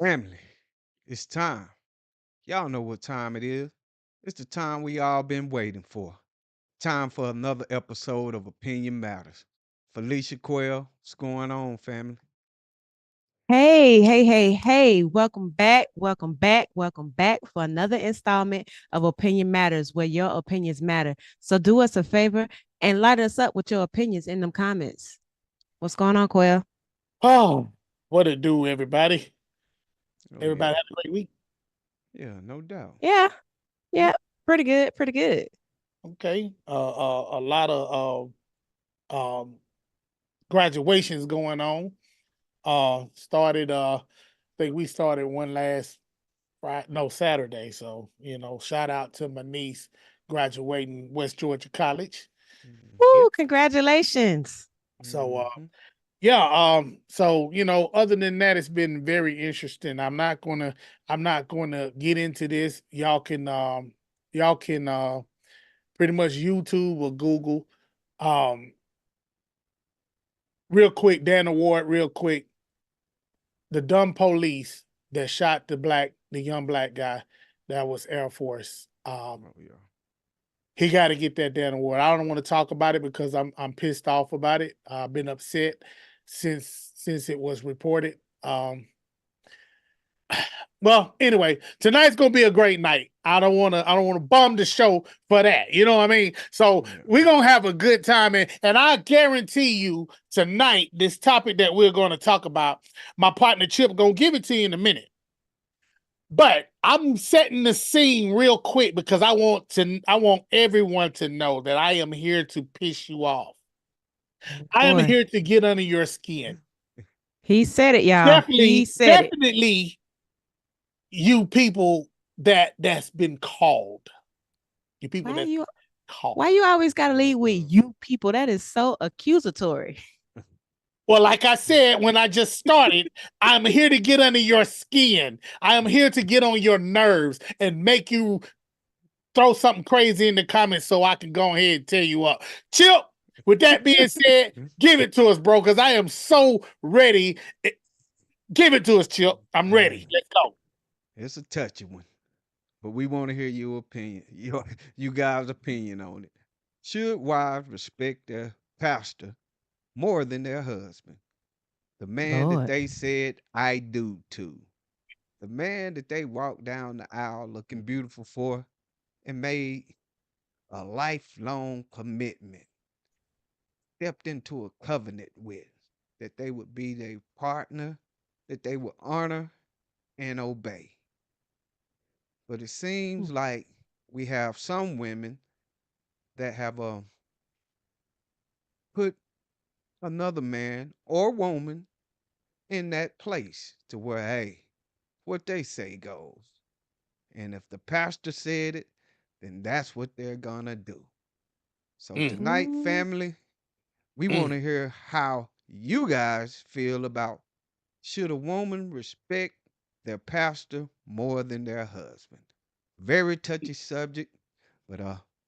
Family, it's time. Y'all know what time it is. It's the time we all been waiting for. Time for another episode of Opinion Matters. Felicia Quell, what's going on, family? Hey. Welcome back. Welcome back for another installment of Opinion Matters, where your opinions matter. So do us a favor and light us up with your opinions in them comments. What's going on, Quell? Oh, what it do, everybody? Oh Everybody yeah, had a great week. yeah, no doubt. Yeah, Mm, yeah, pretty good. Okay. A lot of graduations going on. Started. I think we started one last Friday, no Saturday. So shout out to my niece graduating West Georgia College. Yeah. Woo, congratulations. So Mm-hmm. yeah. So other than that, it's been very interesting. I'm not gonna get into this. Y'all can pretty much YouTube or Google. Um, Real quick, Dan Award, real quick. The dumb police that shot the young black guy that was Air Force. Oh yeah. He got to get that Dan Award. I don't want to talk about it because I'm pissed off about it. I've been upset since it was reported. Well, anyway, tonight's gonna be a great night. I don't wanna bum the show for that. You know what I mean? So Yeah. we're gonna have a good time, and I guarantee you tonight, this topic that we're gonna talk about, my partner Chip gonna give it to you in a minute. But I'm setting the scene real quick because I want everyone to know that I am here to piss you off. Oh, I am boy, here to get under your skin. he said it, y'all. He Definitely, said it. definitely you people that's been called. You people Why that's you? Why called. you always gotta Oh lead with God. you people? That is so accusatory. Well, like I said when I just started, I'm here to get under your skin. I am here to get on your nerves and make you throw something crazy in the comments so I can go ahead and tear you up. Chip, with that being said, give it to us, bro, because I am so ready. Give it to us, Chip. I'm ready. Let's go. It's a touchy one, but we want to hear your opinion, you guys' opinion on it. Should wives respect their pastor more than their husband? The man that Lord. they said I do to. The man that they walked down the aisle looking beautiful for and made a lifelong commitment, stepped into a covenant with, that they would be their partner, that they would honor and obey. But it seems like we have some women that have put another man or woman in that place to where, hey, what they say goes. And if the pastor said it, then that's what they're gonna do. So Mm, tonight, Mm. family, we want mm. to hear how you guys feel about, should a woman respect their pastor more than their husband? Very touchy subject, but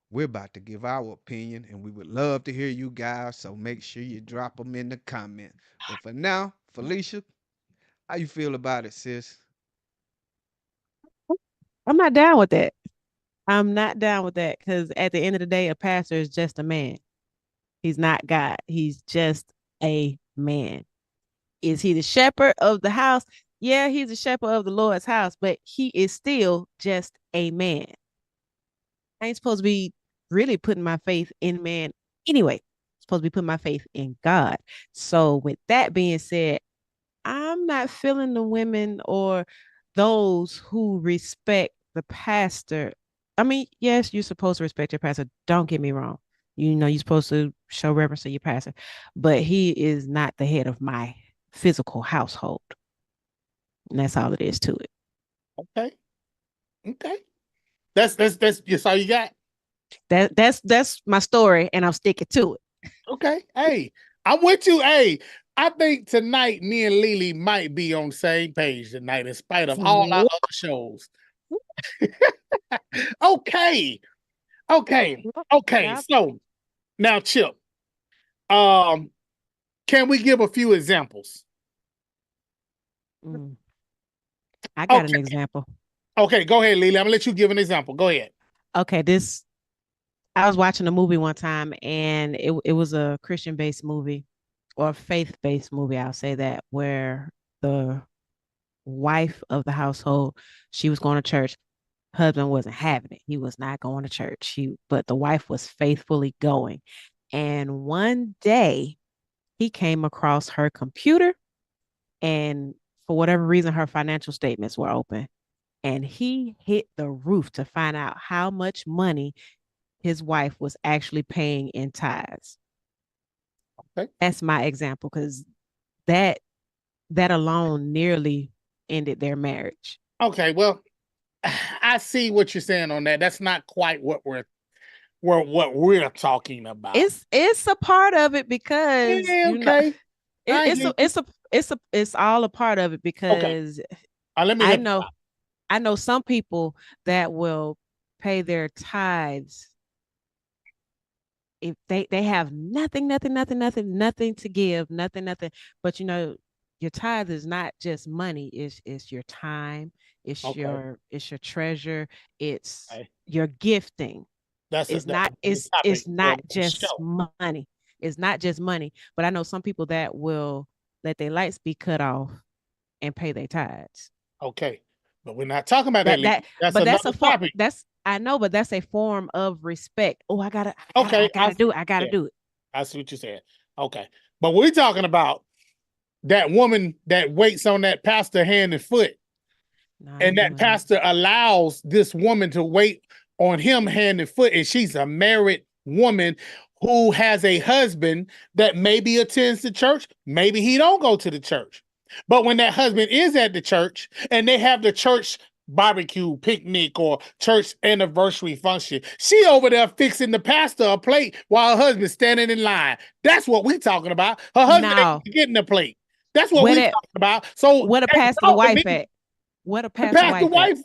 we're about to give our opinion and we would love to hear you guys, so make sure you drop them in the comment. But for now, Felicia, how you feel about it, sis? I'm not down with that. I'm not down with that because at the end of the day, a pastor is just a man. He's not God. He's just a man. Is he the shepherd of the house? Yeah, he's the shepherd of the Lord's house, but he is still just a man. I ain't supposed to be really putting my faith in man anyway. I'm supposed to be putting my faith in God. So, with that being said, I'm not feeling the women or those who respect the pastor. I mean, yes, you're supposed to respect your pastor. Don't get me wrong. You know, you're supposed to show reverence to your pastor, but he is not the head of my physical household. And that's all it is to it. Okay. Okay. That's just all you got. That's my story, and I'm sticking to it. Okay. Hey, I'm with you. Hey, I think tonight me and Lily might be on the same page tonight in spite of all our other shows. Okay. Okay. Okay. Yeah. So now, Chip, um, can we give a few examples? Mm. I got an Okay. example. Okay, go ahead, Lily. I'm gonna let you give an example. Go ahead. Okay, this I was watching a movie one time, and it was a Christian based movie or faith based movie. I'll say that, where the wife of the household, she was going to church. Husband wasn't having it. He was not going to church. But the wife was faithfully going. And one day he came across her computer, and for whatever reason, her financial statements were open. And he hit the roof to find out how much money his wife was actually paying in tithes. Okay. That's my example, because that that alone nearly ended their marriage. Okay. Well, I see what you're saying on that. That's not quite what we're talking about. It's a part of it because Yeah. Okay. I it's hear a you. it's all a part of it Okay. because Let me I help you know out. I know some people that will pay their tithes if they have nothing to give, nothing. But your tithe is not just money, it's your time, Okay. it's your treasure, it's Okay. your gifting. It's That's not another topic it's not for the just show. money. It's not just money. But I know some people that will let their lights be cut off and pay their tithes. Okay. But we're not talking about that, That Lee. that That's but that's another a form topic. that's I know, but that's a form of respect. Oh, I Okay. gotta do it. I gotta Yeah, do it. I see what you're saying. Okay. But we're talking about that woman that waits on that pastor hand and foot, No, I and ain't that doing that. pastor allows this woman to wait on him hand and foot, and she's a married woman who has a husband that maybe attends the church, maybe he don't go to the church. But when that husband is at the church and they have the church barbecue, picnic, or church anniversary function, she over there fixing the pastor a plate while her husband's standing in line. That's what we talking about. Her husband Now, ain't getting the plate. That's what where we that talking about. So where the as pastor y'all to me, wife at? Where the the pastor pastor wife at? wife,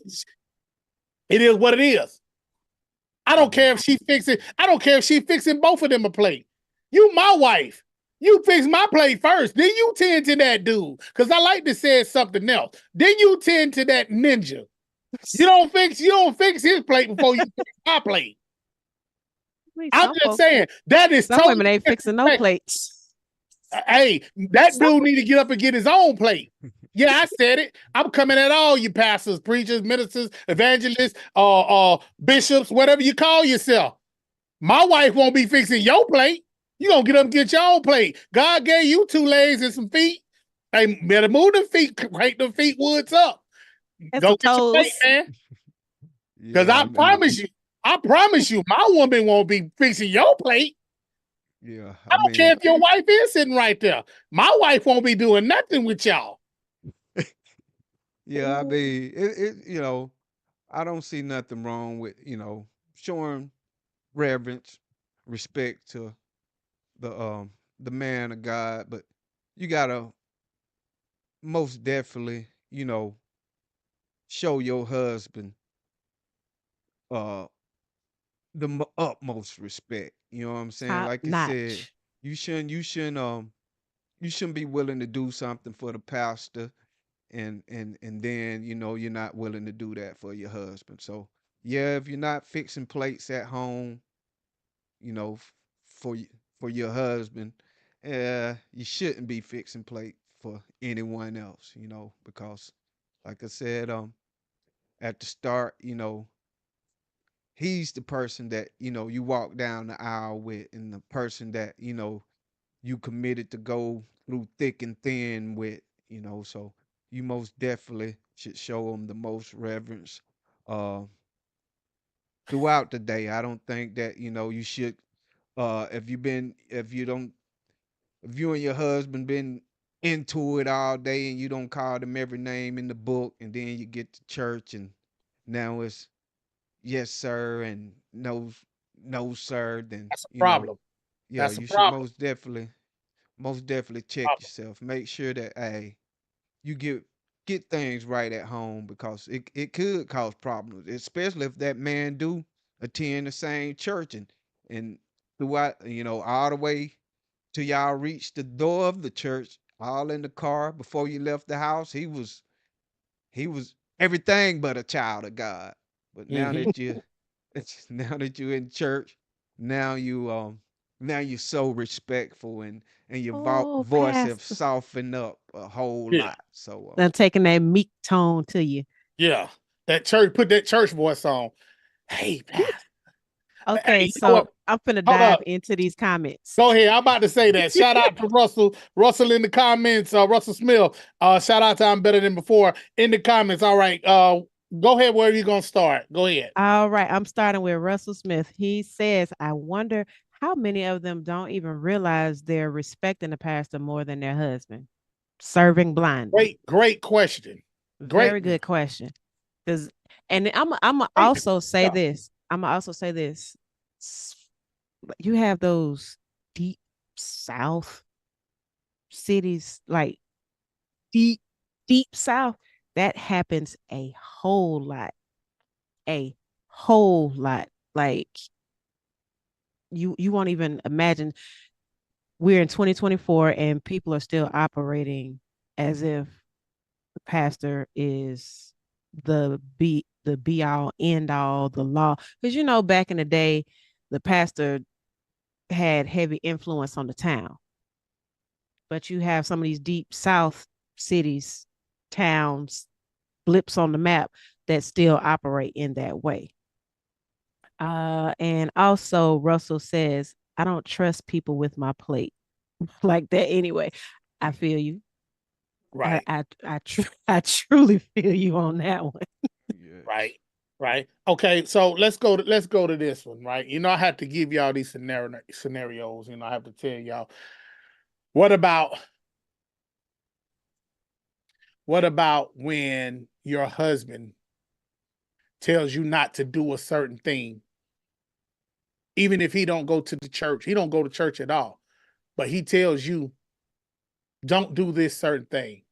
it is what it is. I don't Yeah. care if she fixing. I don't care if she fixing both of them a plate. You my wife. You fix my plate first. Then you tend to that dude. Cause I like to say something else. Then you tend to that ninja. You don't fix his plate before you fix my plate. Wait, I'm just saying that is some women totally ain't fixing no disrespectful. plates. Hey, that Some dude need to get up and get his own plate. Yeah, I said it. I'm coming at all you pastors, preachers, ministers, evangelists, bishops, whatever you call yourself. My wife won't be fixing your plate. You gonna get up and get your own plate. God gave you two legs and some feet. Hey, better move the feet, crank the feet woods up. and Go some get your plate, toes. man. Because Yeah, I mean, I promise you, my woman won't be fixing your plate. yeah, I I don't care mean, if your wife is sitting right there. My wife won't be doing nothing with y'all. yeah, I mean, I don't see nothing wrong with, showing reverence, respect to the man of God, but you gotta most definitely, show your husband uh the utmost respect. You know what I'm saying? Top Like you said, notch. you shouldn't be willing to do something for the pastor and then you're not willing to do that for your husband. So yeah, if you're not fixing plates at home, you know, for for your husband, you shouldn't be fixing plate for anyone else, because like I said, at the start, he's the person that, you walk down the aisle with, and the person that, you committed to go through thick and thin with, so you most definitely should show him the most reverence uh throughout the day. I don't think that, you should if you and your husband been into it all day and you don't call them every name in the book, and then you get to church and now it's yes sir and no no sir, then That's a problem. yeah, That's a you should problem. most definitely check Problem. yourself. Make sure that hey, you get things right at home, because it could cause problems, especially if that man do attend the same church, and throughout, all the way till y'all reach the door of the church, all in the car before you left the house. He was everything but a child of God. But now Hmm. that you now that you're in church, now you're so respectful, and your Oh, voice have Pastor. softened up a whole Yeah, lot. So Done taking that meek tone to you. yeah. That church, put that church voice on. Hey, Pastor. Hey, Okay, you know what? so I'm finna Hold dive up. into these comments. Go ahead. I'm about to say that. Shout out to Russell. Russell in the comments. Russell Smith. Shout out to I'm Better Than Before in the comments. All right. Go ahead. Where are you gonna start? Go ahead. All right, I'm starting with Russell Smith. He says, I wonder how many of them don't even realize they're respecting the pastor more than their husband, serving blindly. Great question. Great. Very good question. Because, and I'm Great. also say Yeah. this. I'm also say this. You have those deep South cities, like deep, deep South. That happens a whole lot, a whole lot. Like you won't even imagine. We're in 2024 and people are still operating as if the pastor is the be all end all, the law. Because back in the day, the pastor had heavy influence on the town. But you have some of these deep south cities, towns, blips on the map that still operate in that way. And also Russell says, I don't trust people with my plate like that anyway. I feel you. I Right. I I truly feel you on that one. Right. Right. Okay. So let's go to this one. Right. I have to give y'all these scenarios. I have to tell y'all. What about what about when your husband tells you not to do a certain thing, even if he don't go to the church, he don't go to church at all, but he tells you don't do this certain thing,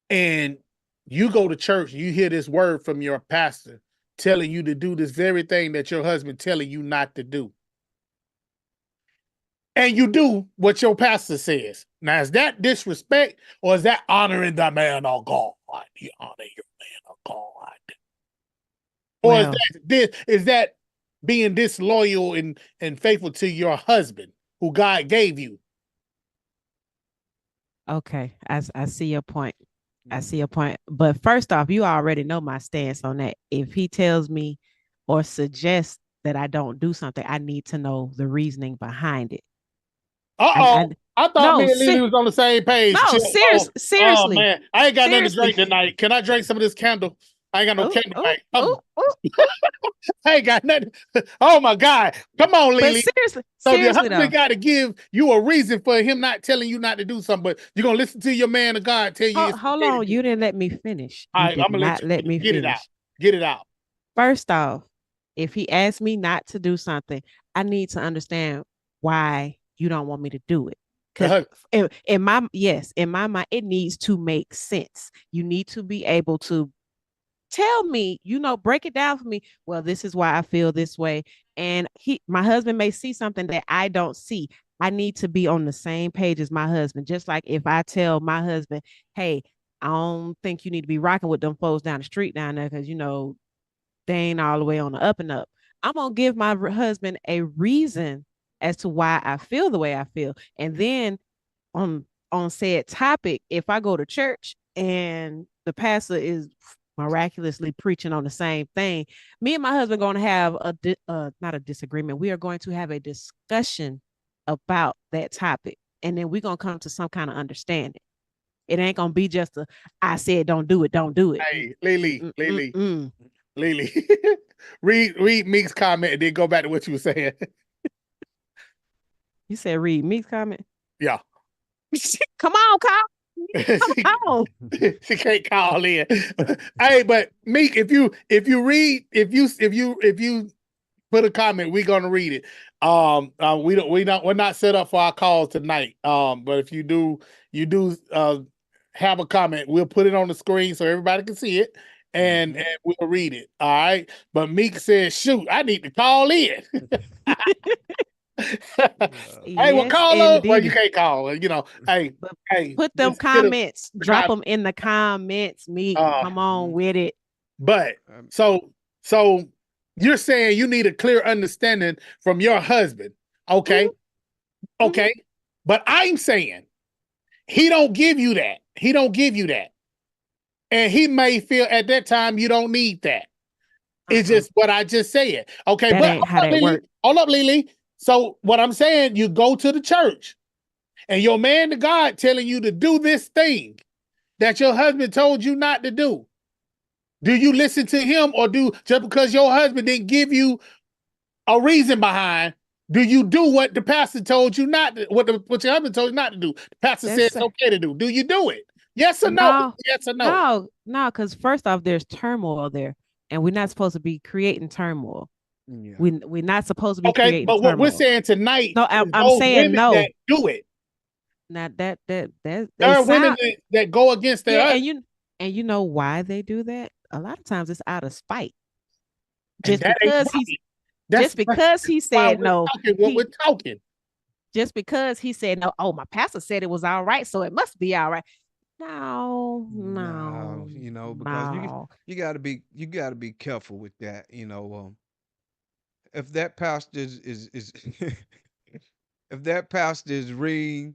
and you go to church, you hear this word from your pastor telling you to do this very thing that your husband telling you not to do, and you do what your pastor says. Now, is that disrespect or is that honoring the man of God? You honor your man of God. Or is Well, that being disloyal and faithful to your husband who God gave you? okay. I see your point. I see Mhm. your point. But first off, you already know my stance on that. If he tells me or suggests that I don't do something, I need to know the reasoning behind it. I Uh-oh. I thought no, me and Lily was on the same page. no, Chill. Oh, oh seriously, man. I ain't got nothing to seriously. drink tonight. Can I drink some of this candle? I ain't got no Oh, candle oh, tonight. Come oh, on. oh. I ain't got nothing. Oh my God. Come on, But Lily. seriously, So the seriously husband though. got to give you a reason for him not telling you not to do something, but you're gonna listen to your man of God tell you it's Hold okay to on. do. You didn't let me finish. All You right, did I'm gonna let not you let finish. me Get it out. finish. Get it out. First off, if he asks me not to do something, I need to understand why you don't want me to do it. The Because husband. in my mind, it needs to make sense. You need to be able to tell me, break it down for me. Well, this is why I feel this way. And my husband may see something that I don't see. I need to be on the same page as my husband. Just like if I tell my husband, hey, I don't think you need to be rocking with them folks down the street down there because they ain't all the way on the up and up. I'm gonna give my husband a reason as to why I feel the way I feel. And then on said topic, if I go to church and the pastor is miraculously preaching on the same thing, me and my husband going to have not a disagreement. We are going to have a discussion about that topic, and then we're gonna come to some kind of understanding. It ain't gonna be just a I said don't do it, don't do it. Hey, Lily, Lily, Mm-mm. Lily. read Meek's comment and then go back to what you were saying. You said read Meek's comment. Yeah. Come on, Kyle. she, Come on. she can't call in. Hey, but Meek, if you put a comment, we're gonna read it. We're not set up for our calls tonight. But if you do have a comment, we'll put it on the screen so everybody can see it, and Mhm. we'll read it. All right. But Meek says, shoot, I need to call in. Yeah. Hey, well, Yes, call her. Well, you indeed. can't call her. You know, hey, But hey, put them just get her comments, the drop comment. them in the comments, Meek. Come on Mhm. with it. But Um, so so you're saying you need a clear understanding from your husband. Okay. Mhm, mhm. Okay. But I'm saying he don't give you that. He don't give you that. And he may feel at that time you don't need that. It's Uh-uh. just what I just said. Okay, That but ain't how that works. Hold up, Lily. So what I'm saying, you go to the church and your man to God telling you to do this thing that your husband told you not to do. Do you listen to him, or do just because your husband didn't give you a reason behind? Do you do what the pastor told you not to? What your husband told you not to do? The pastor said That's it's okay to do. Do you do it? Yes or no? no, Yes or no? no. Because first off, there's turmoil there, and we're not supposed to be creating turmoil. yeah. We're not supposed to be Okay, creating but what we're turmoil. saying tonight No, is I'm those saying women that no. do it. Not that There they are women sound that go against their yeah, husband, and you know why they do that? A lot of times it's out of spite. and Just that ain't because he's right. That's he why said we're no, talking what we're he talking. just because he said no, oh, my pastor said it was all right, so it must be all right. No, No, no, because no. you gotta be careful with that. If that pastor is if that pastor is reading,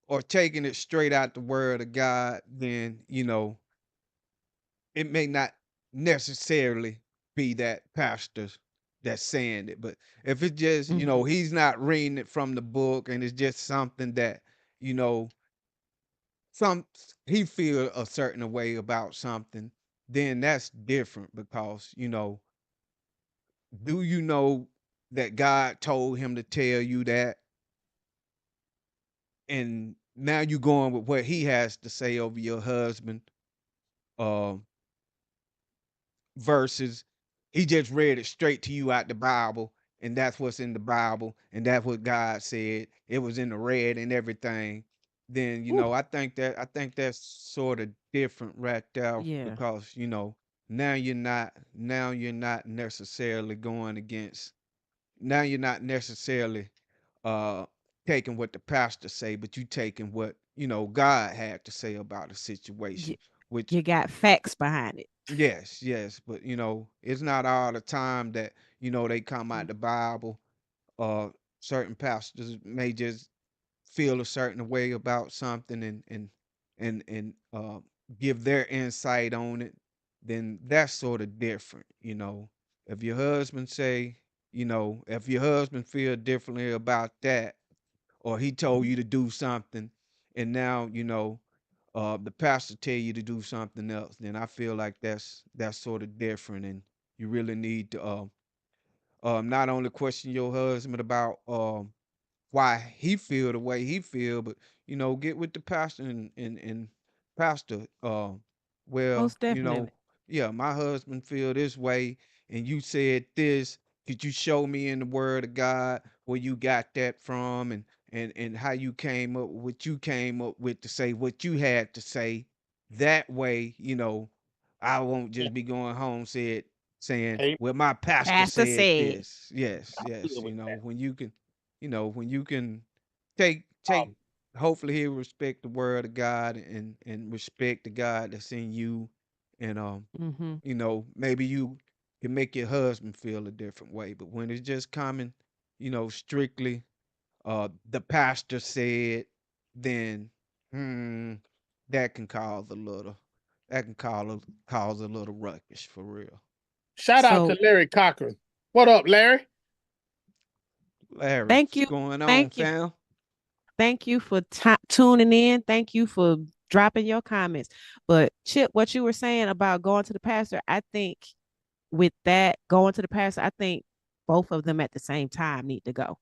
or taking it straight out the word of God, then it may not necessarily be that pastor that's saying it. But if it's just, Mhm. he's not reading it from the book and it's just something that, you know, some he feel a certain way about something, then that's different because, do you know that God told him to tell you that? And now you going with what he has to say over your husband. Um versus he just read it straight to you out the Bible, and that's what's in the Bible, and that's what God said. It was in the red and everything. Then Ooh, I think that's sort of different right there yeah. because now you're not necessarily going against now you're not necessarily uh taking what the pastor say, but you taking what God had to say about the You, situation, which you got facts behind it. yes, yes, but it's not all the time that they come out Mm. the Bible. Uh, Certain pastors may just feel a certain way about something and give their insight on it. Then that's sort of different. If your husband say, if your husband feel differently about that, or he told Mhm. you to do something, and now the pastor tell you to do something else, then I feel like that's sort of different, and you really need to not only question your husband about why he feel the way he feel, but get with the pastor and pastor, well, Most definitely. yeah, my husband feel this way, and you said this. Could you show me in the Word of God where you got that from, and how you came up with what you came up with to say what you had to say? That way, I won't Yeah, just be going home saying, hey, well, my pastor Pastor said said. this. Yes, I'm yes. good with that. When you can take Um, hopefully he'll respect the word of God and respect the God that's in you, and Hmm. maybe you can make your husband feel a different way. But when it's just coming, strictly the pastor said, then hmm, that can cause a little cause a little ruckus for real. Shout out to So Larry Cochran. What up, Larry? Larry, thank what's you, going on, thank you, fam? thank you for tuning in. Thank you for dropping your comments. But Chip, what you were saying about going to the pastor, I think with that going to the pastor, I think both of them at the same time need to go,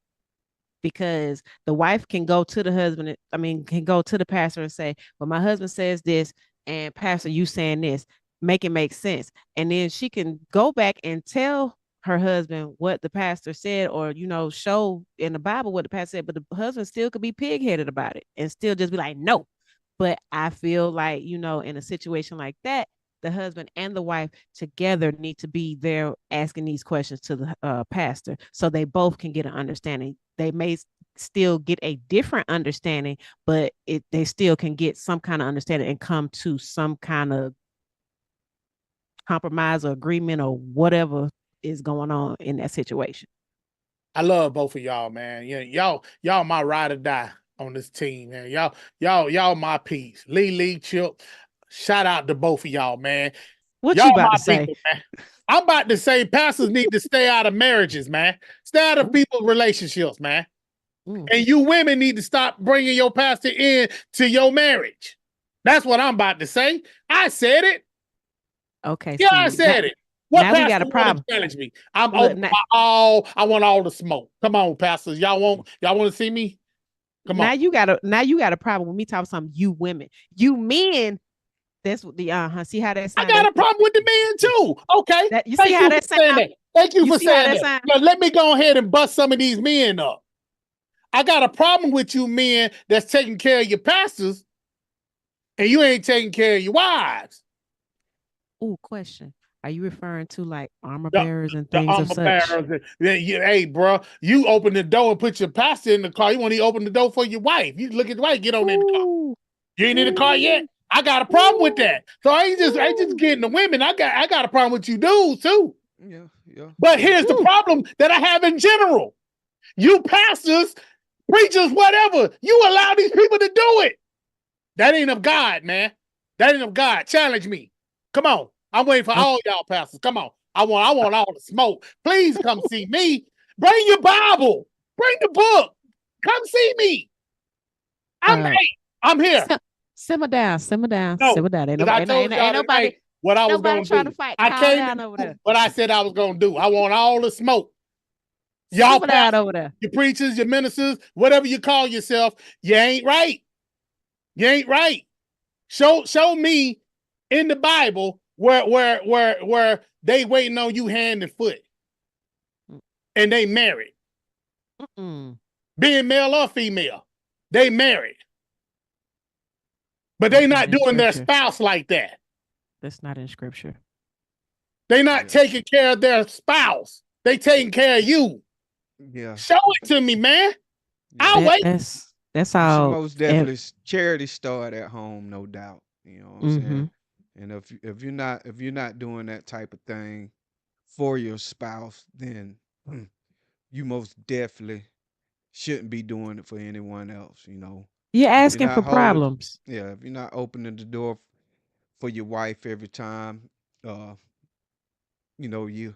because the wife can go to the husband, I mean, can go to the pastor and say, well, my husband says this, and pastor, you saying this, make it make sense. And then she can go back and tell her husband what the pastor said, or, show in the Bible what the pastor said, but the husband still could be pig-headed about it and still just be like, no. But I feel like, in a situation like that, the husband and the wife together need to be there asking these questions to the pastor so they both can get an understanding. They may still get a different understanding, but they still can get some kind of understanding and come to some kind of compromise or agreement or whatever is going on in that situation. I love both of y'all, man. Yeah, y'all my ride or die on this team, man. Y'all my piece. Lee, Chip. Shout out to both of y'all, man. What Y'all you about my to say? people, man. I'm about to say pastors need to stay out of marriages, man. Stay out of people's relationships, man. Mm. And you women need to stop bringing your pastor in to your marriage. That's what I'm about to say. I said it. Okay, Yeah, I see, said it. What now we got pastor a want to problem. challenge me? I'm Look, open now, for all. I want all the smoke. Come on, pastors. Y'all want to see me? Come on. now you got a problem with me talking some you women. You men, that's what the see how that I sound? got a problem with the men too. Okay. That you see Thank how you for that saying sound? that. Thank you You for see how saying that that. sound? Now let me go ahead and bust some of these men up. I got a problem with you men that's taking care of your pastors and you ain't taking care of your wives. Oh, question. Are you referring to like armor The, bearers and the things of armor such? bearers. Hey, bro, you open the door and put your pastor in the car. You want to open the door for your wife. You look at the wife, get on in the car. Ooh, You ain't in the car yet? ooh, I got a problem with ooh, that. So I ain't just ooh, getting the women. I got a problem with you dudes too. Yeah, yeah, But yeah. here's the ooh. problem that I have in general. You pastors, preachers, whatever, you allow these people to do it. That ain't of God, man. That ain't of God. Challenge me. Come on. I'm waiting for Okay. all y'all pastors. Come on. I want all the smoke. Please come see me. Bring your Bible. Bring the book. Come see me. Uh, Hey, I'm here. sim- simmer down, simmer down, No, simmer down. Ain't because I nobody, told ain't y'all nobody, tonight what I was nobody gonna trying to do. fight. I Calm came to down over do there. what I said I was gonna do. I want all the smoke. Y'all Simmer down pastors, over there. your preachers, your ministers, whatever you call yourself, you ain't right. You ain't right. Show me in the Bible where they waiting on you hand and foot and they married, Mm-mm. being male or female, they married, but they That's not not in doing their scripture. spouse like that. That's not in scripture. They not Yeah, taking care of their spouse. They taking care of you. yeah, Show it to me, man. yeah. I'll That wait. that's You should all. most And, definitely charity start at home, no doubt. You know what I'm mm-hmm. saying? And if you're not doing that type of thing for your spouse, then you most definitely shouldn't be doing it for anyone else. You're If you're asking not for holding, problems. yeah, if you're not opening the door for your wife every time, uh, you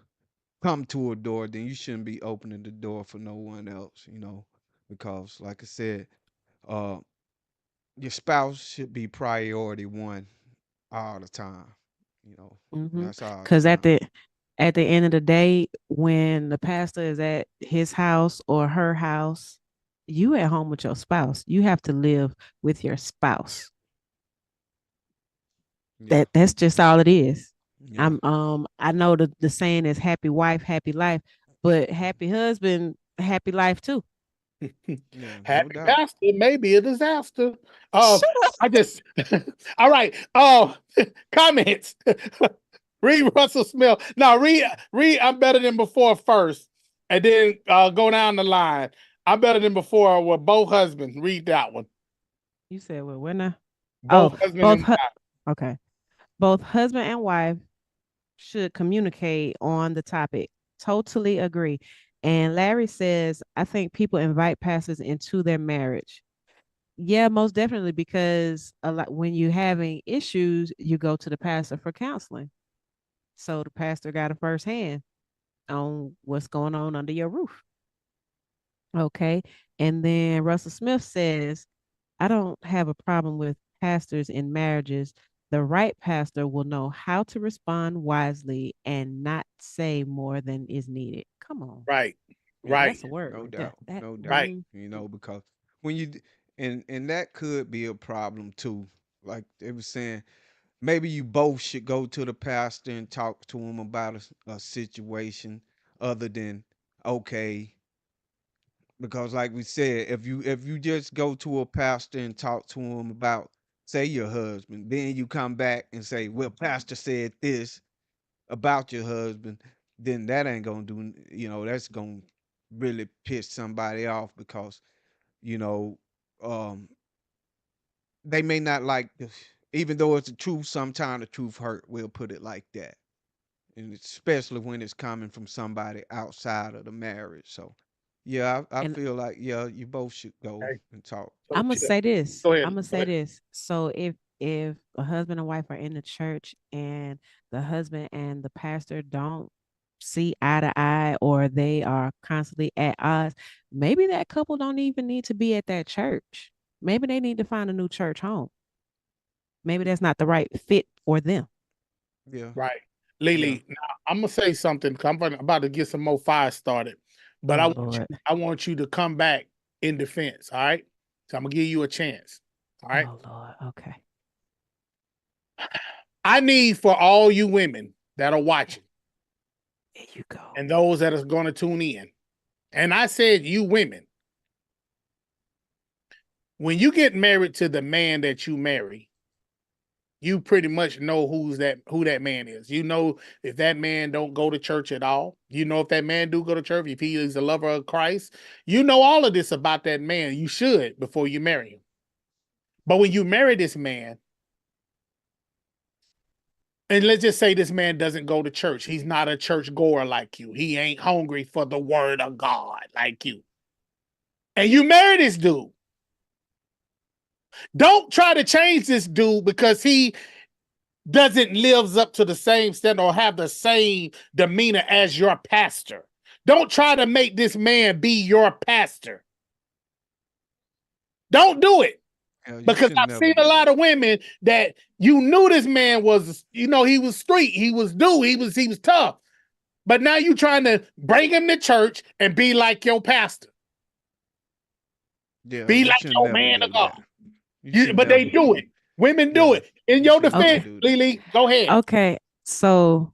come to a door, then you shouldn't be opening the door for no one else. Because like I said, uh, your spouse should be priority one all the time. You know, Mm-hmm. that's all the Because time. at the end of the day, when the pastor is at his house or her house, you at home with your spouse. You have to live with your spouse. Yeah, That's just all it is. yeah, I know the saying is happy wife, happy life, but happy husband, happy life too. yeah, no Happy doubt. pastor, maybe a disaster. Uh, Shut up. I just all right. Comments. Read Russell Smith. Now read. I'm better than before first, and then go down the line. I'm better than before with both husbands. Read that one. You said well, when I oh Both husband both and okay. Both husband and wife should communicate on the topic. Totally agree. And Larry says, I think people invite pastors into their marriage. Yeah, most definitely, because a lot when you're having issues, you go to the pastor for counseling. So the pastor got a first hand on what's going on under your roof. Okay. And then Russell Smith says, I don't have a problem with pastors in marriages. The right pastor will know how to respond wisely and not say more than is needed. Come on. right, Now right, that's a word No right there. doubt, That no doubt. right. Because when and that could be a problem too. Like they were saying, maybe you both should go to the pastor and talk to him about a situation other than okay. Because like we said, if you just go to a pastor and talk to him about say your husband, then you come back and say, "Well, pastor said this about your husband," then that ain't gonna do. That's gonna really piss somebody off because you know, um, they may not like, even though it's the truth. Sometimes the truth hurt. We'll put it like that, and especially when it's coming from somebody outside of the marriage. So, yeah, I And feel like yeah, you both should go Okay. and talk. So I'm gonna chill. say this. Go ahead. I'm gonna Go say ahead. this. So if a husband and wife are in the church and the husband and the pastor don't see eye to eye, or they are constantly at odds, maybe that couple don't even need to be at that church. Maybe they need to find a new church home. Maybe that's not the right fit for them. Yeah, Right. yeah, Lily, now I'm gonna say something 'cause about to get some more fire started. But Oh Lord. I want you to come back in defense. All right. So I'm gonna give you a chance. All right. Oh Lord. Okay. I need for all you women that are watching There you go. and those that are gonna tune in. And I said you women, when you get married to the man that you marry, you pretty much know who that man is. You know if that man don't go to church at all. You know if that man do go to church, if he is a lover of Christ. You know all of this about that man. You should before you marry him. But when you marry this man, and let's just say this man doesn't go to church, he's not a church goer like you. He ain't hungry for the word of God like you. And you marry this dude. Don't try to change this dude because he doesn't lives up to the same standard or have the same demeanor as your pastor. Don't try to make this man be your pastor. Don't do it. yeah. You Because should I've never seen a do lot that. of women that you knew this man was, he was street, he was he was tough. But now you trying to bring him to church and be like your pastor, Yeah, be you like should your never man do of God. that. You should But they never do do. it. Women do Yeah, it. In you your should never defense, Okay. do that. Lily, go ahead. Okay. So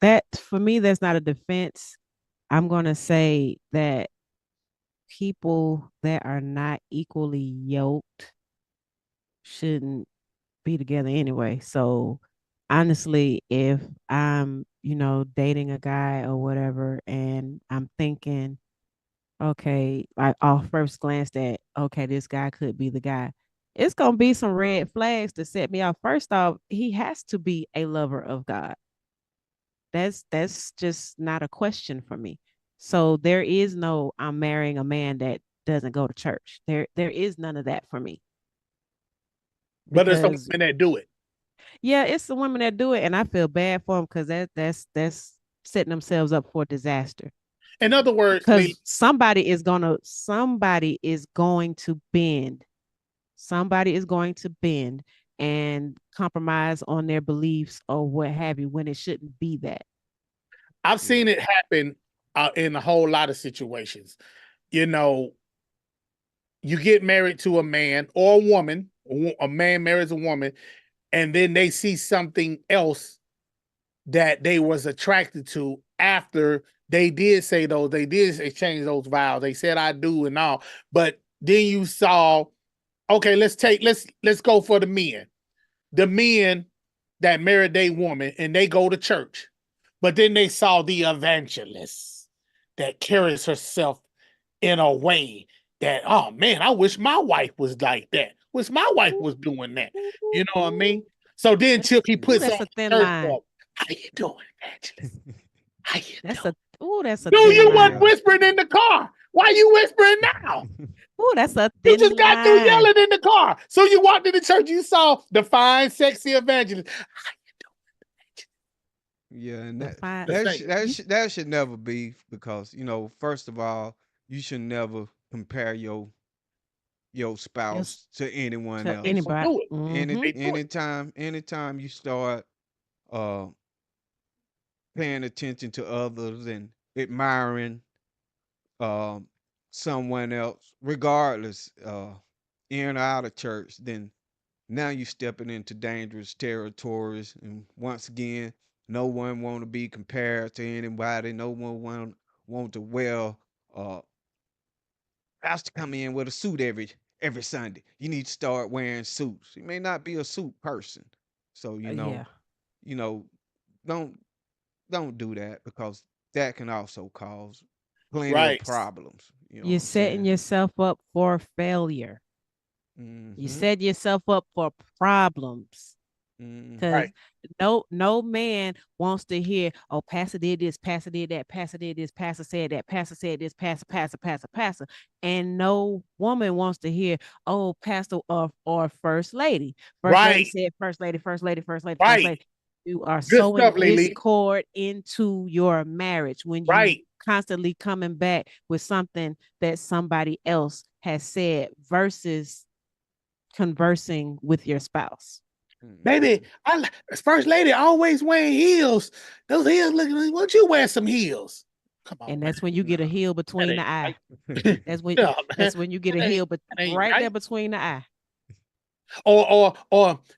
that for me, that's not a defense. I'm gonna say that people that are not equally yoked shouldn't be together anyway. So honestly, if I'm, dating a guy or whatever, and I'm thinking, okay, like off first glance that, okay, this guy could be the guy, it's gonna be some red flags to set me off. First off, he has to be a lover of God. That's just not a question for me. So there is no I'm marrying a man that doesn't go to church. There is none of that for me. But there's some Because women that do it. yeah, it's the women that do it, and I feel bad for them because that's setting themselves up for disaster. In other words, Lily, Because somebody is going to bend. Somebody is going to bend and compromise on their beliefs or what have you when it shouldn't be that. I've Yeah, seen it happen in a whole lot of situations. You know, you get married to a man or a woman, a man marries a woman, and then they see something else that they was attracted to after they did exchange those vows. They said I do and all, but then you saw, okay, let's go for the men. The men that married a woman and they go to church, but then they saw the evangelist that carries herself in a way that, oh man, I wish my wife was like that. Wish my wife was doing that. You know what I mean? So then That's He ooh, puts on that's a thin church line. walk. How you doing, evangelist? How you That's doing? a that's a Dude, thin you wasn't line. yeah. whispering in the car. Why you whispering now? Ooh, that's a You thin just got through line. yelling in the car. So you walked into church, you saw the fine, sexy evangelist. How you Yeah, and The that fine. doing? that Say, sh- that sh- that should never be because first of all, you should never compare your Yes, spouse to anyone to they else. don't anybody. do it. Any Mm-hmm. They do it. anytime you start uh paying attention to others and admiring um someone else, regardless, in or out of church, then now you stepping into dangerous territories. And once again, no one want to be compared to anybody. No one want to wear uh has to come in with a suit every Sunday. You need to start wearing suits. You may not be a suit person. So, Yeah. you know, don't don't do that because that can also cause plenty of Right. problems. You know You're what I'm setting saying? yourself up for failure. You Mm-hmm. set yourself up for problems. Mm-hmm. Because Right. no man wants to hear, oh, Pastor did this, Pastor did that, Pastor did this, Pastor said that, Pastor said this, Pastor. And no woman wants to hear, oh, Pastor or First Lady. First Lady Right. said, First Lady, First Lady, First Lady, First Right. Lady. You are Good sowing stuff, Lily. discord into your marriage when you Right. constantly coming back with something that somebody else has said versus conversing with your spouse. Baby, Mm-hmm. first lady always wearing heels. Those heels looking like, why don't you wear some heels? Come on, And man. that's when you get a No. heel That between ain't the eye. right. That's when Yeah, man. that's when you get a That ain't, heel, but that ain't right there right. between the eye. Or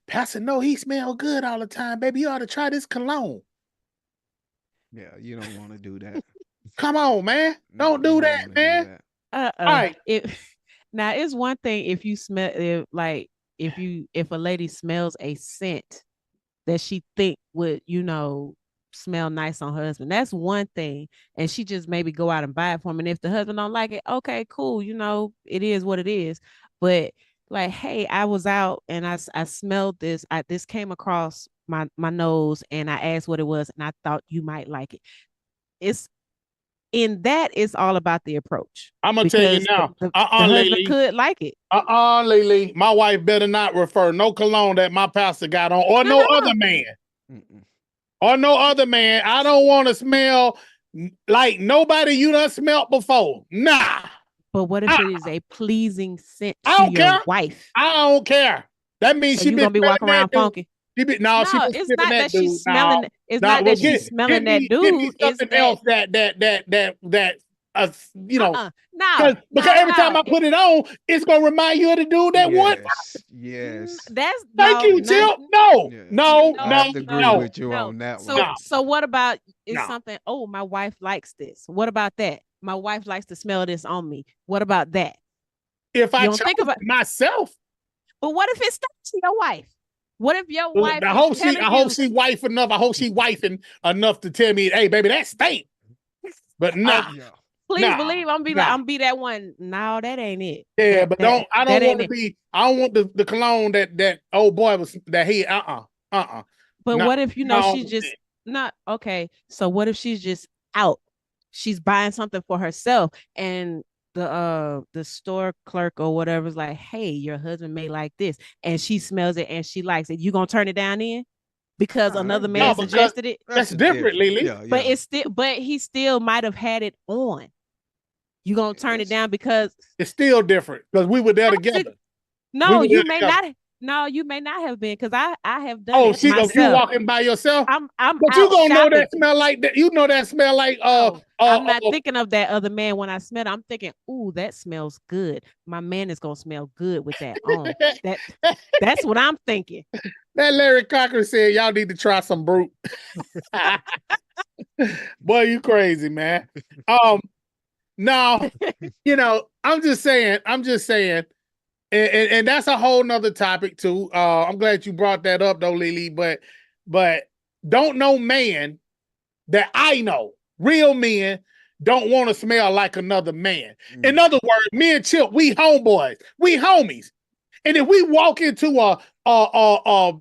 Pastor, no, he smell good all the time. Baby, you ought to try this cologne. Yeah, you don't want to do that. Come on, man. No, Don't you do don't that, want to do man. that. All right. It now it's one thing if you smell if like if a lady smells a scent that she think would, smell nice on her husband. That's one thing. And she just maybe go out and buy it for him. And if the husband don't like it, okay, cool. It is what it is. But like, hey, I was out and I smelled this. This came across my nose and I asked what it was and I thought you might like it. It's in that it's all about the approach I'm gonna tell you because now. the husband Lily. could like it. Lily. My wife better not refer no cologne that my pastor got on, or No, no no, other no. man. Mm-mm. Or no other man. I don't want to smell like nobody you done smelt before. Nah. But what if I, it is a pleasing scent I to don't your care. wife? I don't care. That means So she you been gonna be smelling walking that around dude. funky? She No, been it's sniffing not that that she's dude. No. smelling. It's No, not well that she's smelling that give me dude. It's something that else that uh you know no, because no, every time no. I put it on, it's gonna remind you of the dude that one. Yes, yes. That's Thank no, you, no, Tip. No, Yeah, no, I no, no, have to agree no, no, with you no. on that one. So, no, so what about is no. something? Oh, my wife likes this. What about that? My wife likes to smell this on me. What about that? If I You don't chose think about. it myself, But what if it's to your wife? What if your wife I is hope telling you, she wife enough. I hope she wifing enough to tell me, hey, baby, that stink. But "Oh, nah, Yeah. please nah, believe I'm be like nah. I'm be that one." No, that ain't it. Yeah, That but that I that don't ain't want to it. be. I don't want the cologne that old boy was that he. But No, what if no. she's just not okay? So what if she's just out? She's buying something for herself, and the store clerk or whatever is like, "Hey, your husband may like this," and she smells it and she likes it. You gonna turn it down in because No, another that's man No, different. because suggested it? that's That's a different, different. Lily. Yeah, But yeah. it's still, but he still might have had it on. You gonna turn it Yes. down because It's still different because we were there together. We no, were there you may together. not. No, you may not have been because I have done Oh, it see, if you myself. walking by yourself, I'm but you out gonna know shopping. that smell like that. You know that smell like No, I'm not thinking of that other man when I smell it. I'm thinking, ooh, that smells good. My man is gonna smell good with that on. That that's what I'm thinking. that Larry Cochran said y'all need to try some brute. Boy, you crazy, man. Um, no, I'm just saying, and that's a whole nother topic too. I'm glad you brought that up though, Lily. But don't no man that I know, real men, don't want to smell like another man. In No. other words, me and Chip, we homeboys, we homies. And if we walk into a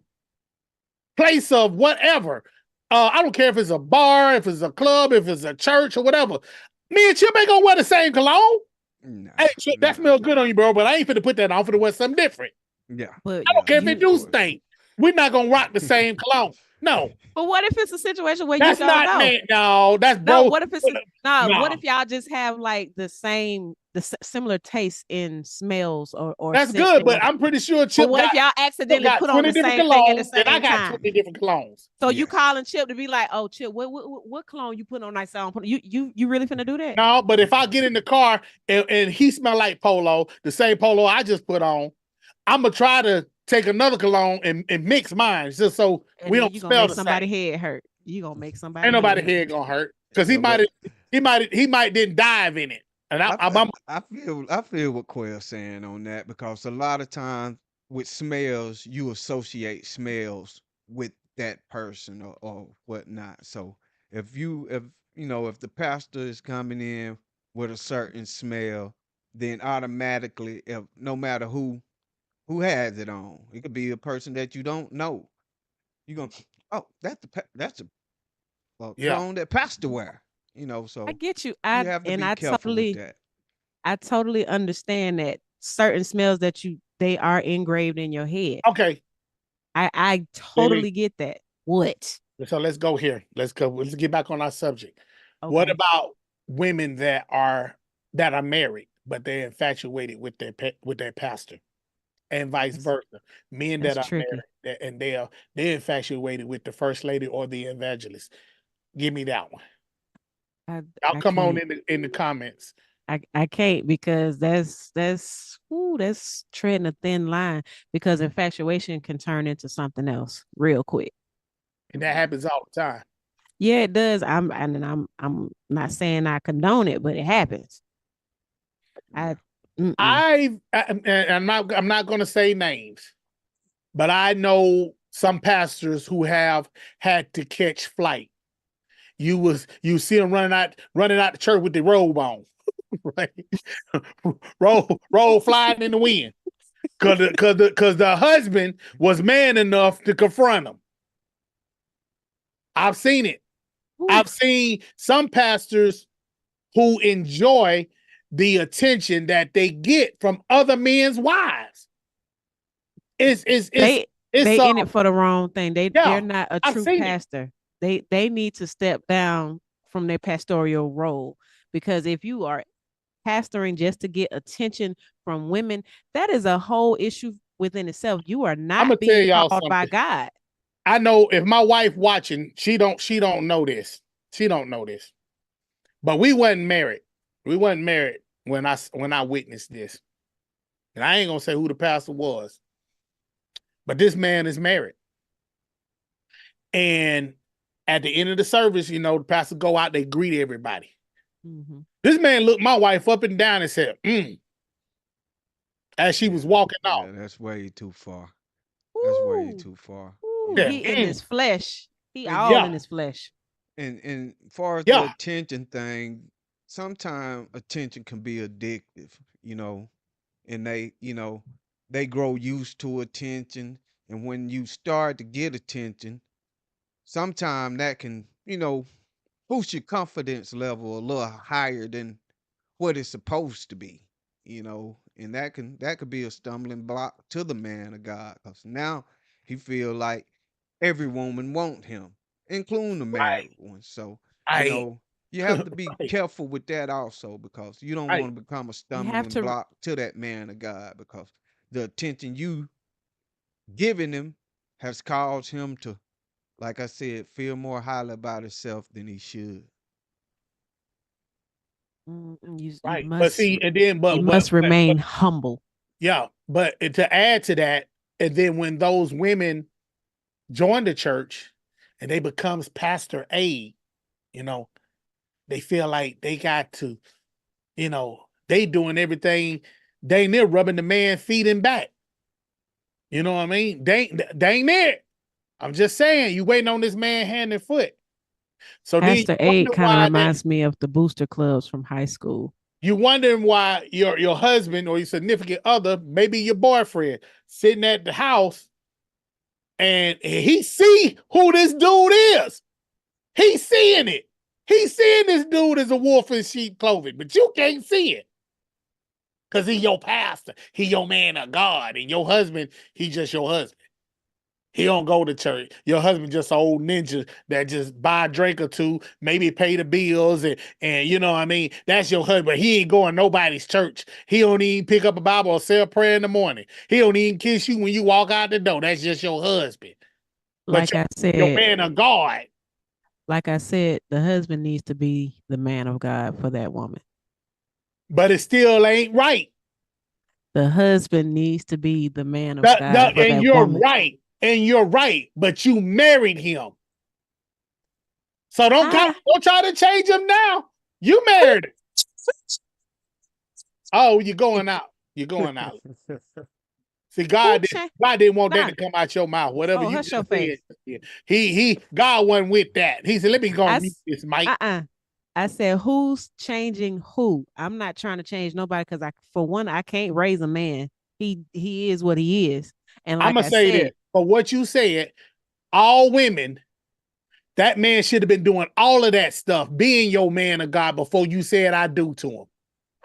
place of whatever, I don't care if it's a bar, if it's a club, if it's a church or whatever, me and Chip ain't gonna wear the same cologne. Nah. Hey, Chip, that Nah. smells good on you, bro, but I ain't finna put that on. I'm finna wear something different. Yeah. But I don't Yeah. care if it you Of do course. stink. We're not gonna rock the same cologne. No, but what if it's a situation where you that's don't not know? man. No, that's No, bro. what if it's no, what No, if y'all just have like similar tastes in smells or that's scents good, or but whatever? I'm pretty sure But what if y'all accidentally Got put on 20 the different same thing at the colognes, and I same got time? 20 different colognes. So you Yes. calling Chip to be like, "Oh, Chip, what cologne you put on that song? You really finna do that?" No, but if I get in the car and he smell like polo, the same polo I just put on, I'm gonna try to take another cologne and mix mine just so And we then don't you gonna smell make the somebody same. head hurt. You gonna make Ain't somebody head nobody hurt. head gonna hurt because Ain't nobody. he might didn't dive in it. And I, I'm, fe- I'm I feel what Quay's saying on that because a lot of times with smells, you associate smells with that person or whatnot. So if the pastor is coming in with a certain smell, then automatically, if no matter who has it on, it could be a person that you don't know. You're gonna, oh, that's a yeah. cologne that pastor wear. I So get you. you have to be careful with that. I totally understand that certain smells that they are engraved in your head. Okay. I Baby. totally get that. What? So let's go here. Let's go. Let's get back on our subject. What Okay. about women that are married, but they're infatuated with with their pastor, and vice That's versa? Men that's that are tricky. married and they're infatuated with the first lady or the evangelist. Give me that one. Y'all I come on can't. in the comments. I can't because that's treading a thin line because infatuation can turn into something else real quick. And that happens all the time. Yeah, it does. I'm not saying I condone it, but it happens. I Yeah. mm-mm. I'm not going to say names, but I know some pastors who have had to catch flight. You see them running out the church with the robe on, right? roll flying in the wind, because the husband was man enough to confront him. I've seen it. Ooh, I've seen some pastors who enjoy the attention that they get from other men's wives. It's it's it's they it's they in it for the wrong thing. They're yeah, not a I've true seen it. pastor. They need to step down from their pastoral role because if you are pastoring just to get attention from women, that is a whole issue within itself. You are I'm not gonna tell being y'all called by something. God. I know if my wife watching, she don't know this. She don't know this. But we wasn't married. We wasn't married when I witnessed this. And I ain't gonna say who the pastor was, but this man is married. And at the end of the service, the pastor go out, they greet everybody. Mm-hmm. This man looked my wife up and down and said, as she was Yeah, walking yeah, off. that's way too far. That's way Ooh, too far. ooh, You Yeah, he know, in his flesh. He and all yeah, in his flesh. and far as the yeah. attention thing, sometimes attention can be addictive. You know, and they grow used to attention, and when you start to get attention, sometimes that can boost your confidence level a little higher than what it's supposed to be, and that could be a stumbling block to the man of God, because now he feel like every woman want him, including the married Right, ones. So, you right, know, you have to be right, careful with that also, because you don't right. want to become a You have stumbling to block to that man of God, because the attention you giving him has caused him to, like I said, feel more highly about himself than he should. you Right. But must see, and then, you must remain humble. yeah, but to add to that, and then when those women join the church and they becomes pastor aide, you know, they feel like they got to, they doing everything. They near rubbing the man feet and back. You know what I mean? They ain't it. I'm just saying, you waiting on this man hand and foot. So then Pastor Aid kind of reminds me of the booster clubs from high school. you wondering why your husband or your significant other, maybe your boyfriend, sitting at the house and he see who this dude is. He's seeing it. He's seeing this dude as a wolf in sheep clothing, but you can't see it. Because he your pastor. He your man of God. And your husband, he just your husband. He don't go to church. Your husband just an old ninja that just buy a drink or two, maybe pay the bills, and you know what I mean? That's your husband. He ain't going nobody's church. He don't even pick up a Bible or say a prayer in the morning. He don't even kiss you when you walk out the door. That's just your husband. But Like I your said, man of God. the husband needs to be the man of God for that woman. But it still ain't right. The husband needs to be the man of God for And that you're woman. right. And you're right. But you married him. So don't I try to change him now. You married him. Oh, you're going out. You're going out. See, Who God changed? didn't want that Nah. to come out your mouth. Whatever Oh, you hush your just said. face. God wasn't with that. He said, let me go I and mute s- this mic. I said, who's changing who? I'm not trying to change nobody because for one, I can't raise a man. He is what he is. And I'm like gonna I say this. said, For what you said, all women, that man should have been doing all of that stuff, being your man of God before you said I do to him.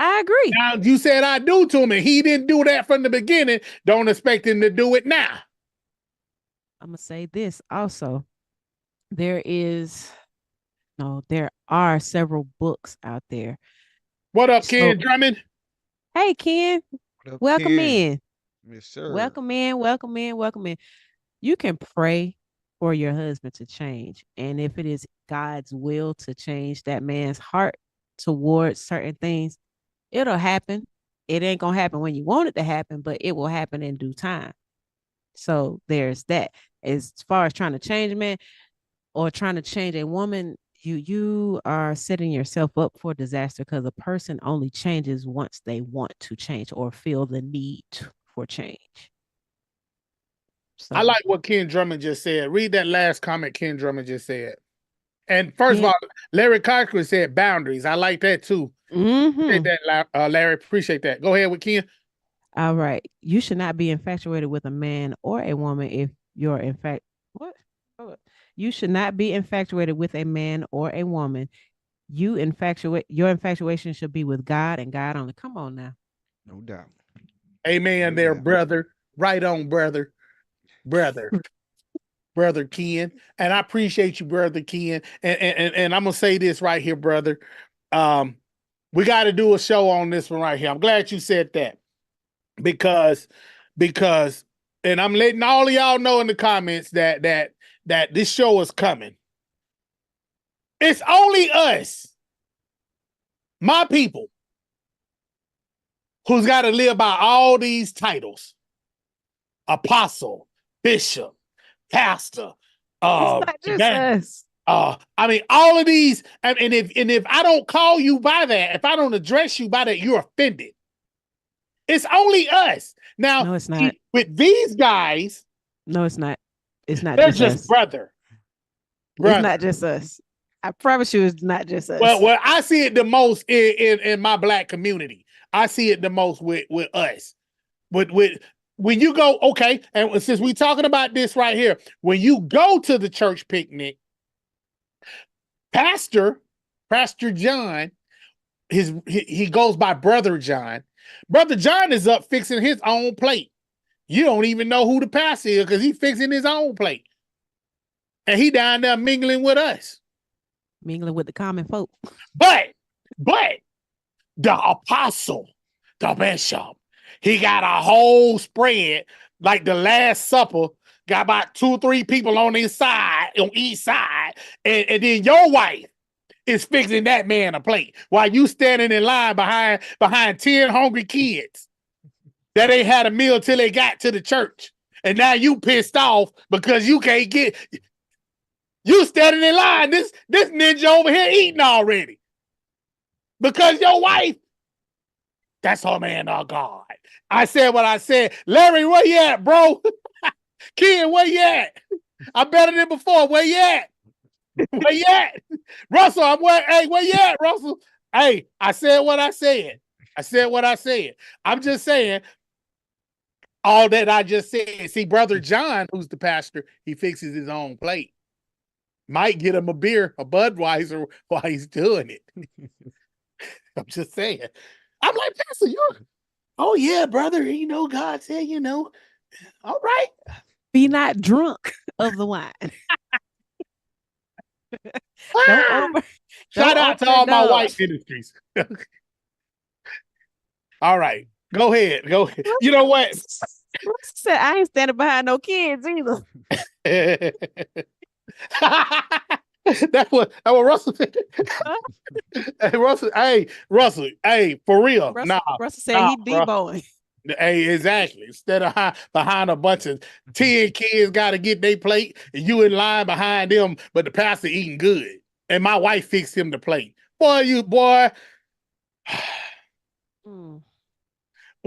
I agree. Now you said I do to him, and he didn't do that from the beginning. Don't expect him to do it now. I'm gonna say this also. There is no, there are several books out there. What up, So Ken Drummond? hey Ken, What up, welcome Ken? in. Yes, sir. Welcome in, welcome in, welcome in. You can pray for your husband to change. And if it is God's will to change that man's heart towards certain things, it'll happen. It ain't going to happen when you want it to happen, but it will happen in due time. So there's that. As far as trying to change a man or trying to change a woman, you are setting yourself up for disaster because a person only changes once they want to change or feel the need for change. I So like what Ken Drummond just said. Read that last comment Ken Drummond just said. And first of Ken, all, Larry Cochran said boundaries. I like that too. Appreciate mm-hmm. that, Larry. Appreciate that. Go ahead with Ken. All right. You should not be infatuated with a man or a woman if you're in fact what? Hold up. You should not be infatuated with a man or a woman. Your infatuation should be with God and God only. Come on now. No doubt. Amen No there, doubt. brother. Right on, brother. Brother. Brother Ken. And I appreciate you, brother Ken. And I'm gonna say this right here, brother. Um, we got to do a show on this one right here. I'm glad you said that because because and I'm letting all of y'all know in the comments that this show is coming. It's only us, my people, who's got to live by all these titles: apostle, bishop, pastor, It's not just evangelist. us. I mean, all of these, and if I don't call you by that, if I don't address you by that, you're offended. It's only us. Now, No, it's not. see, with these guys, No, it's not. It's not they're just just us. brother, It's brother. not just us. I promise you it's not just Well, us. well, I see it the most in my black community. I see it the most with us. With when you go, okay, and since we talking about this right here, when you go to the church picnic, Pastor, Pastor John, he goes by Brother John. Brother John is up fixing his own plate. You don't even know who the pastor is because he's fixing his own plate. And he down there mingling with us. Mingling with the common folk. But the apostle, the bishop, he got a whole spread like the Last Supper. Got about 2 or 3 people on his side, on each side, and then your wife is fixing that man a plate while you standing in line behind 10 hungry kids that ain't had a meal till they got to the church. And now you pissed off because you can't get you standing in line. This ninja over here eating already. Because your wife, that's her man of God. I said what I said. Larry, where you at, bro? Ken, where you at? I'm better than before. Where you at? Where you at? Russell, where you at, Russell? Hey, I said what I said. I said what I said. I'm just saying all that I just said. See, Brother John, who's the pastor, he fixes his own plate. Might get him a beer, a Budweiser while he's doing it. I'm just saying. I'm like, Pastor, oh yeah, brother. God said, all right. Be not drunk of the wine. don't Ah! over Shout don't out to all my white overindulge. ministries. All right. Go ahead. Go ahead. You know what? Russell said I ain't standing behind no kids either. That's what Russell said. Russell, hey, for real. Russell said he Bro. deboing. Hey, exactly. Instead of behind a bunch of 10 kids got to get their plate, and you in line behind them, but the pastor eating good. And my wife fixed him the plate. Boy, Mm.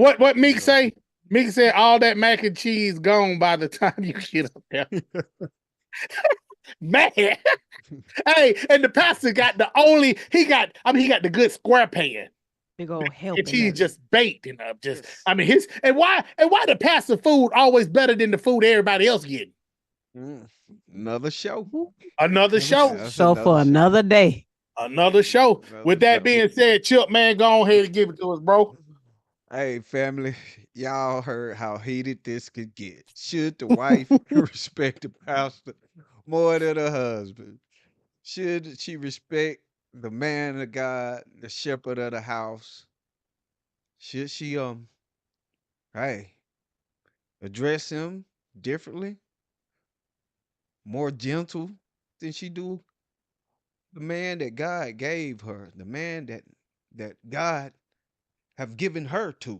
What Meek So, say? Meek said all that mac and cheese gone by the time you get up there. Man. Hey, and the pastor got he got the good square pan. Big old And helping. cheese just baked and just yes. I mean his and why the pastor food always better than the food everybody else getting? Mm. Another show. Another show. That's Show another for show. another day. Another show. With Another that show. being said, Chip, man, go ahead and give it to us, bro. Hey, family, y'all heard how heated this could get. Should the wife respect the pastor more than her husband? Should she respect the man of God, the shepherd of the house? Should she hey, address him differently, more gentle than she do the man that God gave her, the man that God have given her to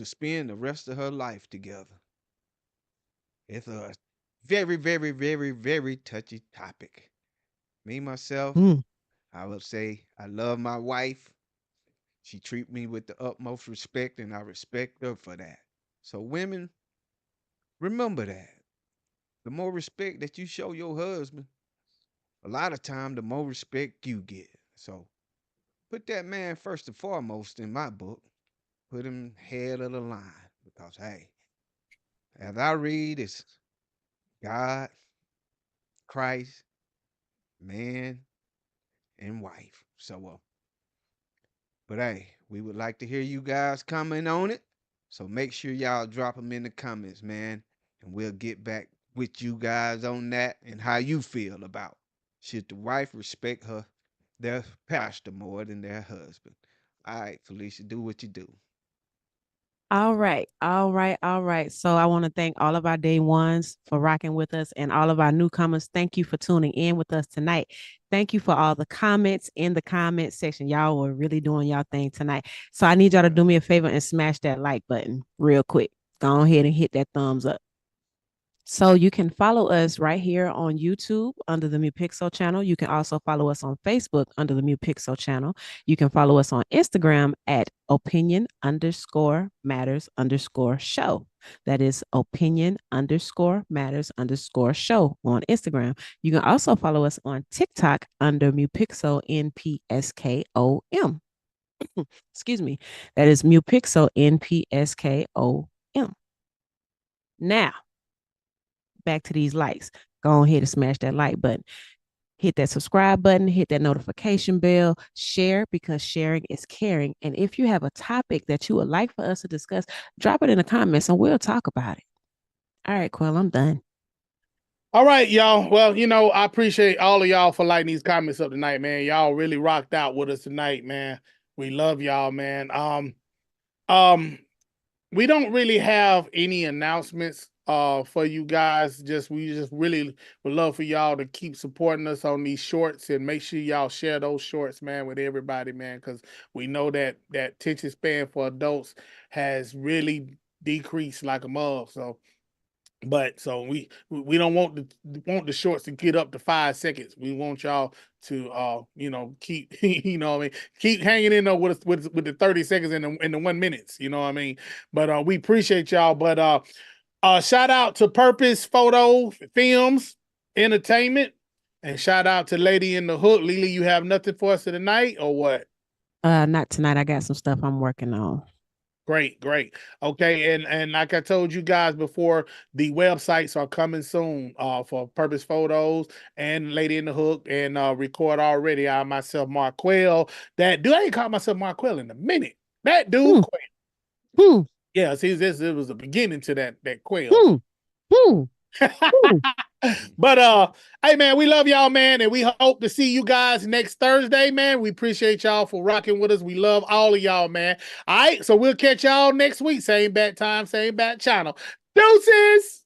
spend the rest of her life together? It's a very, very, very, very touchy topic. Me myself, Mm. I would say I love my wife. She treat me with the utmost respect, and I respect her for that. So women, remember that. The more respect that you show your husband, a lot of time the more respect you get. So put that man first and foremost in my book. Put him head of the line because hey, as I read, it's God, Christ, man, and wife. So but hey, we would like to hear you guys comment on it. So make sure y'all drop them in the comments, man. And we'll get back with you guys on that and how you feel about should the wife respect their pastor more than their husband. All right, Felicia, do what you do. All right, all right, all right. So I want to thank all of our day ones for rocking with us and all of our newcomers. Thank you for tuning in with us tonight. Thank you for all the comments in the comment section. Y'all were really doing y'all thing tonight. So I need y'all to Yeah. do me a favor and smash that like button real quick. Go ahead and hit that thumbs up. So you can follow us right here on YouTube under the Mu Pixel channel. You can also follow us on Facebook under the Mu Pixel channel. You can follow us on Instagram at opinion_matters_show. That is opinion_matters_show on Instagram. You can also follow us on TikTok under Mu Pixel NPSKOM. Excuse me. That is Mu Pixel NPSKOM. Now, back to these likes. Go ahead and smash that like button. Hit that subscribe button, hit that notification bell, share because sharing is caring. And if you have a topic that you would like for us to discuss, drop it in the comments and we'll talk about it. All right, Quill, I'm done. All right, y'all. Well, I appreciate all of y'all for lighting these comments up tonight, man. Y'all really rocked out with us tonight, man. We love y'all, man. We don't really have any announcements for you guys. We just really would love for y'all to keep supporting us on these shorts and make sure y'all share those shorts, man, with everybody, man, because we know that attention span for adults has really decreased like a mug. So we don't want the shorts to get up to 5 seconds. We want y'all to keep what I mean, keep hanging in there with the 30 seconds and the 1 minutes, you know what I mean? But we appreciate y'all. But shout out to Purpose Photo Films Entertainment, and shout out to Lady in the Hook. Lily, you have nothing for us tonight or what? Not tonight. I got some stuff I'm working on. Great. Okay, and like I told you guys before, the websites are coming soon for Purpose Photos and Lady in the Hook and Record Already. I myself, Marquell. I ain't called myself Marquell in a minute. That dude, Hmm. Quell. Hmm. Yeah, see, it was the beginning to that Quell. Hmm. Hmm. Hmm. But hey man, we love y'all, man, and we hope to see you guys next Thursday, man. We appreciate y'all for rocking with us. We love all of y'all, man. All right, so we'll catch y'all next week. Same bat time, same bat channel. Deuces!